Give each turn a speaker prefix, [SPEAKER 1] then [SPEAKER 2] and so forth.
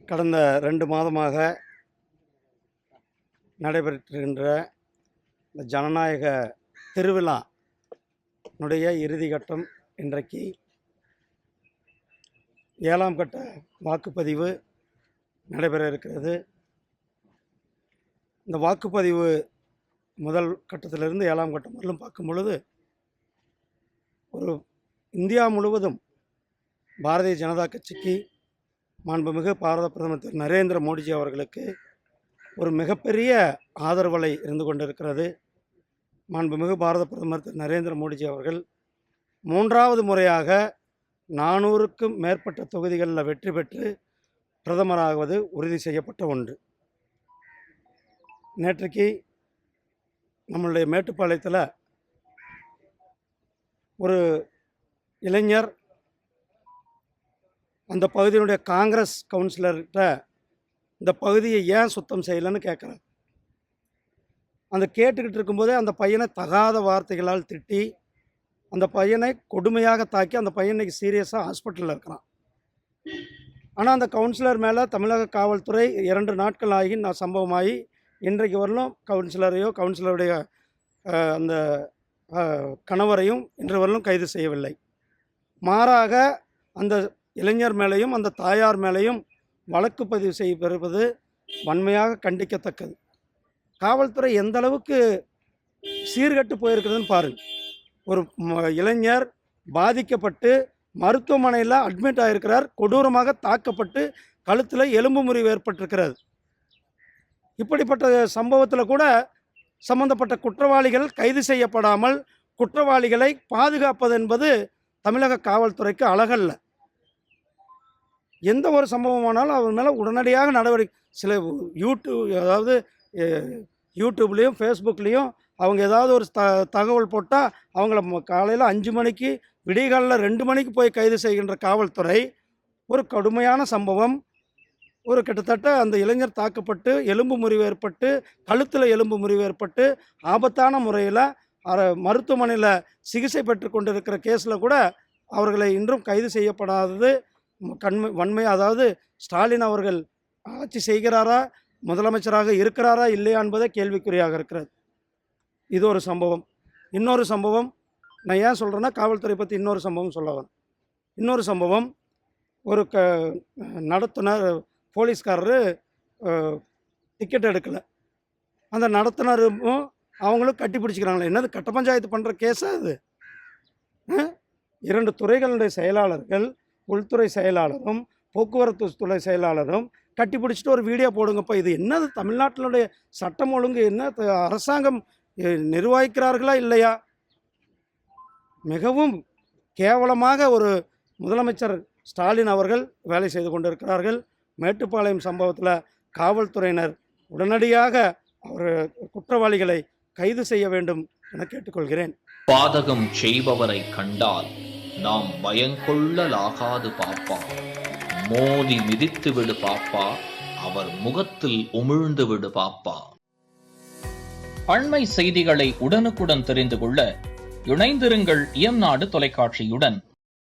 [SPEAKER 1] கடந்த 2 மாதமாக நடைபெறுகின்ற இந்த ஜனநாயக திருவிழானுடைய இறுதிக்கட்டம் இன்றைக்கு 7ஆம் கட்ட வாக்குப்பதிவு நடைபெற இருக்கிறது. இந்த வாக்குப்பதிவு முதல் கட்டத்திலிருந்து 7ஆம் கட்டம் வரலும் பார்க்கும் பொழுது ஒரு இந்தியா முழுவதும் பாரதிய ஜனதா கட்சிக்கு மாண்புமிகு பாரத பிரதமர் திரு நரேந்திர மோடிஜி அவர்களுக்கு ஒரு மிகப்பெரிய ஆதரவலை இருந்து கொண்டிருக்கிறது. மாண்புமிகு பாரத பிரதமர் திரு நரேந்திர மோடிஜி அவர்கள் 3வது முறையாக 400க்கும் மேற்பட்ட தொகுதிகளில் வெற்றி பெற்று பிரதமராகுவது உறுதி செய்யப்பட்ட ஒன்று. நேற்றைக்கு நம்மளுடைய மேட்டுப்பாளையத்தில் ஒரு இளைஞர் அந்த பகுதியினுடைய காங்கிரஸ் கவுன்சிலர்கிட்ட இந்த பகுதியை ஏன் சுத்தம் செய்யலைன்னு கேட்குறாரு. அந்த கேட்டுக்கிட்டு இருக்கும்போதே அந்த பையனை தகாத வார்த்தைகளால் திட்டி அந்த பையனை கொடுமையாக தாக்கி அந்த பையன் இன்னைக்கு சீரியஸாக ஹாஸ்பிட்டலில் இருக்கிறான். ஆனால் அந்த கவுன்சிலர் மேலே தமிழக காவல்துறை 2 நாட்கள் ஆகி சம்பவமாகி இன்றைக்கு வரலும் கவுன்சிலருடைய அந்த கணவரையும் இன்று வரலும் கைது செய்யவில்லை. மாறாக அந்த இளைஞர் மேலேயும் அந்த தாயார் மேலேயும் வழக்கு பதிவு செய்யப்பெறுவது வன்மையாக கண்டிக்கத்தக்கது. காவல்துறை எந்த அளவுக்கு சீர்கட்டு போயிருக்கிறதுன்னு பாருங்கள். ஒரு இளைஞர் பாதிக்கப்பட்டு மருத்துவமனையில் அட்மிட் ஆகிருக்கிறார். கொடூரமாக தாக்கப்பட்டு கழுத்தில் எலும்பு முறிவு ஏற்பட்டிருக்கிறது. இப்படிப்பட்ட சம்பவத்தில் கூட சம்பந்தப்பட்ட குற்றவாளிகள் கைது செய்யப்படாமல் குற்றவாளிகளை பாதுகாப்பது என்பது தமிழக காவல்துறைக்கு அழகல்ல. எந்த ஒரு சம்பவமானாலும் அவர் மேலே உடனடியாக நடவடிக்கை சில யூடியூப்லேயும் ஃபேஸ்புக்லேயும் அவங்க ஏதாவது ஒரு தகவல் போட்டால் அவங்கள காலையில் 5 மணிக்கு விடிகாலில் 2 மணிக்கு போய் கைது செய்கின்ற காவல்துறை ஒரு கடுமையான சம்பவம். ஒரு கிட்டத்தட்ட அந்த இளைஞர் தாக்கப்பட்டு எலும்பு முறிவு ஏற்பட்டு கழுத்தில் எலும்பு முறிவு ஏற்பட்டு ஆபத்தான முறையில் மருத்துவமனையில் சிகிச்சை பெற்று கொண்டிருக்கிற கேஸில் கூட அவர்களை இன்றும் கைது செய்யப்படாதது வன்மை. அதாவது ஸ்டாலின் அவர்கள் ஆட்சி செய்கிறாரா, முதலமைச்சராக இருக்கிறாரா இல்லையா என்பதே கேள்விக்குறியாக இருக்கிறது. இது ஒரு சம்பவம். இன்னொரு சம்பவம் நான் ஏன் சொல்கிறேன்னா, காவல்துறை பற்றி இன்னொரு சம்பவம் சொல்ல வரேன். இன்னொரு சம்பவம், ஒரு நடத்துனர் போலீஸ்காரரு டிக்கெட் எடுக்கலை. அந்த நடத்துனரும் அவங்களும் கட்டி பிடிச்சிக்கிறாங்களே. என்னது கட்ட பஞ்சாயத்து பண்ணுற கேஸா அது? 2 துறைகளுடைய செயலாளர்கள், உள்துறை செயலாளரும் போக்குவரத்து துறை செயலாளரும் கட்டி பிடிச்சிட்டு ஒரு வீடியோ போடுங்கப்பா. இது என்னது? தமிழ்நாட்டினுடைய சட்டம் ஒழுங்கு என்ன அரசாங்கம் நிர்வகிக்கிறார்களா இல்லையா? மிகவும் கேவலமாக ஒரு முதலமைச்சர் ஸ்டாலின் அவர்கள் வேலை செய்து கொண்டிருக்கிறார்கள். மேட்டுப்பாளையம் சம்பவத்தில் காவல்துறையினர் உடனடியாக அவர் குற்றவாளிகளை கைது செய்ய வேண்டும் என கேட்டுக்கொள்கிறேன்.
[SPEAKER 2] பாதகம் செய்பவரை கண்டால் நாம் பயங்கொள்ளலாகாது பாப்பா. மோதி மிதித்து விடு பாப்பா, அவர் முகத்தில் உமிழ்ந்து விடு பாப்பா. அண்மை செய்திகளை உடனுக்குடன் தெரிந்து கொள்ள இணைந்திருங்கள் இயம்நாடு தொலைக்காட்சியுடன்.